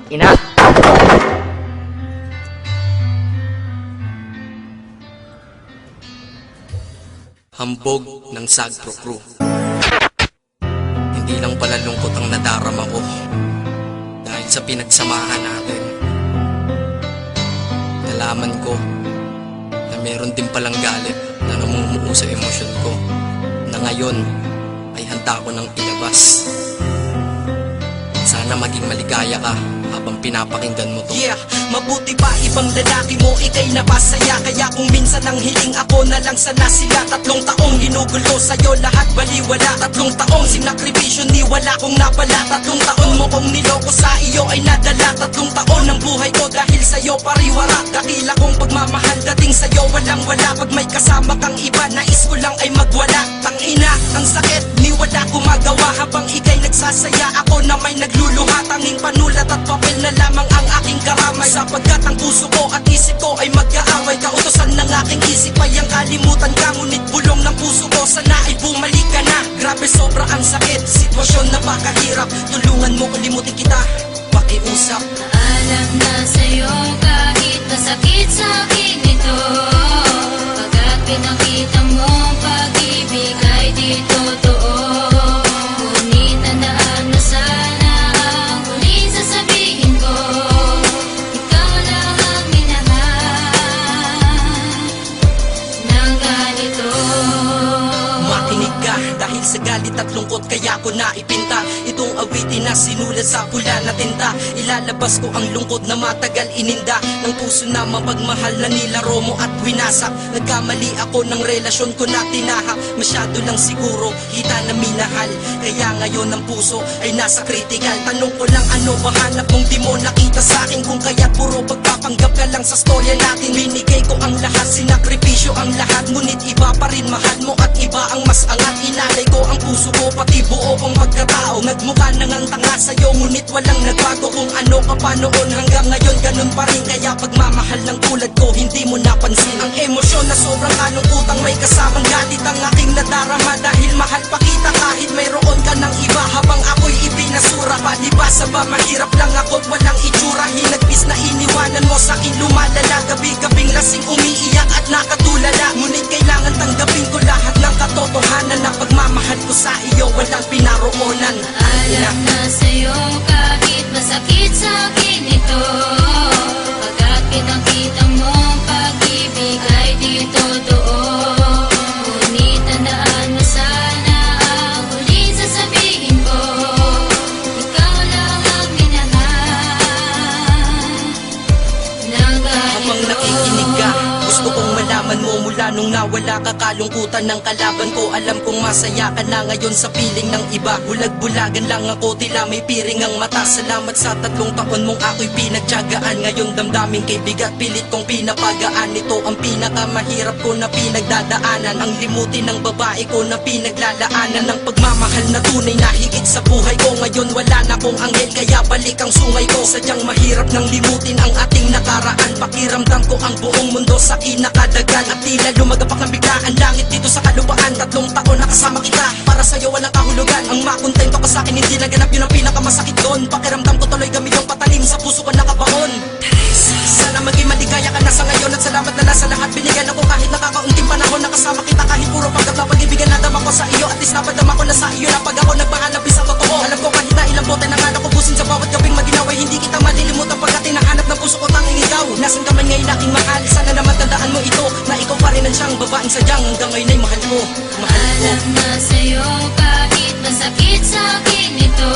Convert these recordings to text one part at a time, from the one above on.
Ina. Hambog ng Sagpro Crew. Hindi lang pala lungkot ang nadarama ko dahil sa pinagsamahan natin. Nalaman ko na meron din palang galit na namumuo sa emosyon ko na ngayon ay handa ko nang ilabas. Sana maging maligaya ka habang pinapakinggan mo to. Yeah, mabuti pa ibang lalaki mo, ikay napasaya. Kaya kung minsan ang hiling ako na lang sana sila. 3 taong ginugulo sa'yo, lahat baliwala. 3 taong sinakripisyo, ni wala kong napala. 3 taon mo kong niloko, sa iyo ay nadala. 3 taon ng buhay ko dahil sa'yo pariwara. Dakila kong pagmamahal dating sa'yo walang wala. Pag may kasama kang iba, nais ko lang ay magwala. Tangina, ang sakit, ni wala ko magawa. Habang ikay nagsasaya, ako na may nagluluha. Tanging panulat at papel na lamang ang aking karamay. Sapagkat ang puso ko at isip ko ay mag-aaway. Kautosan ng aking isip ay ang kalimutan ka. Ngunit bulong ng puso ko, sana ay bumalik ka na. Grabe sobra ang sakit, sitwasyon napakahirap. Tulungan mo kalimutin kita, pakiusap. Alam na sa'yo kahit masakit sa'kin ito. Pagkat pinakita mo ang pag-ibig ay di totoo. Ngunit tandaan mo sana ang huling sasabihin ko. Ikaw lang ang minahal ng ganito. Makinig ka, dahil sa galit at lungkot kaya ko naipinta itong awitin na sinulat sa pula na tinta. Ilalabas ko ang lungkot na matagal ininda ng puso na mapagmahal na nilaro mo at winasak. Nagkamali ako ng relasyon ko na tinaha. Masyado lang siguro kita na minahal. Kaya ngayon ang puso ay nasa critical. Tanong ko lang, ano ba hanap mong di mo nakita sa'kin? Kung kaya't puro pagpapanggap ka lang sa storya natin. Binigay ko ang lahat, sinakripisyo ang lahat. Ngunit iba pa rin mahal mo at iba ang mas angat. Inalay ko ang puso ko, pati buo kong pagkatao. Nagmukha nang ang tanga sa'yo, ngunit walang nagbago. Kung ano ka pa noon hanggang ngayon ganun pa rin. Kaya pagmamahal ng tulad ko hindi mo napansin. Ang emosyon na sobrang kalungkutang may kasamang galit ang aking nadarama. Dahil mahal pa kita kahit mayroon ka ng iba. Habang ako'y ibinasura, palibasa ba mahirap lang ako't walang itsura. Hinagpis na iniwanan mo sa'kin lumalala. Gabi-gabing lasing umiiyak at nakatulala. Ngunit kailangan tanggapin ko lahat ng katotohanan na pagmamahal ko sa iyo walang pinaroonan. Alam na sa'yo kahit masakit sa'kin ito. Pagkat pinakita mo ang pag-ibig ay di totoo. Ngunit tandaan mo sana ang huling sasabihin ko. Ikaw lang ang minahal ng Habang ganito. nakikinig ka, gusto kong malaman mo mula nung nawala ka kalungkutan ng kalaban ko. Alam kong masaya ka na ngayon sa piling ng iba. Bulag-bulagan lang ako, tila may piring ang mata. Salamat sa 3 taon mong ako'y pinagtiyagaan. Ngayon damdamin kay bigat, pilit kong pinapagaan. Ito ang pinakamahirap ko na pinagdadaanan. Ang limutin ng babae ko na pinaglalaanan. Ng pagmamahal na tunay na higit sa buhay ko. Ngayon wala na kong anghel, kaya balik ang sungay ko. Sadyang mahirap nang limutin ang ating nakaraan. Pakiramdam ko ang buong mundo sa kinakadagan. At tila lumagapak ng biglaan langit dito sa kalupaan. 3 taon nakasama kita, para sa'yo walang kahulugan. Ang makontento ka sa'kin, hindi naganap, yun ang pinakamasakit doon. Pakiramdam ko tuloy gamit yung patalim, sa puso ko nakabaon. Sana maging maligaya ka na sa ngayon. At salamat na sa lahat binigyan ako. Kahit nakakaunting panahon nakasama kita. Kahit puro pagkat na pag-ibigan nadama ko sa iyo. At least napadama ko na sa iyo na pag ako nagpahanapin sa totoo. Alam ko kahit na ilang bote ng anak ko busin sa bawat gabing maginaway. Hindi kita malilimutan pagkat hinahanap ng puso ko tanging ikaw. Nasaan ka man ngayon aking mahal, sana naman tandaan mo ito, na ikaw pa rin ang siyang babaeng sadyang hanggang ngayon ay mahal ko. Mahal ko. Alam na sa'yo kahit masakit sa'kin ito.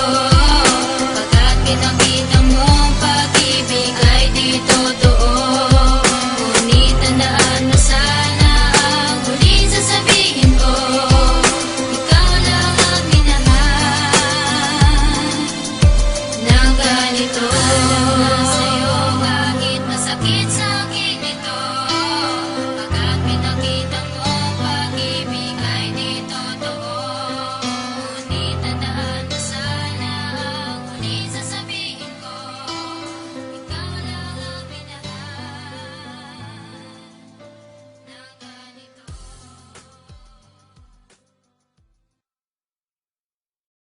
Pagkat pinakita mo ang pag-ibig ay di totoo. Ngunit tandaan mo sana ang huling sasabihin ko. Ikaw lang ang minahal ng ganito. Alam na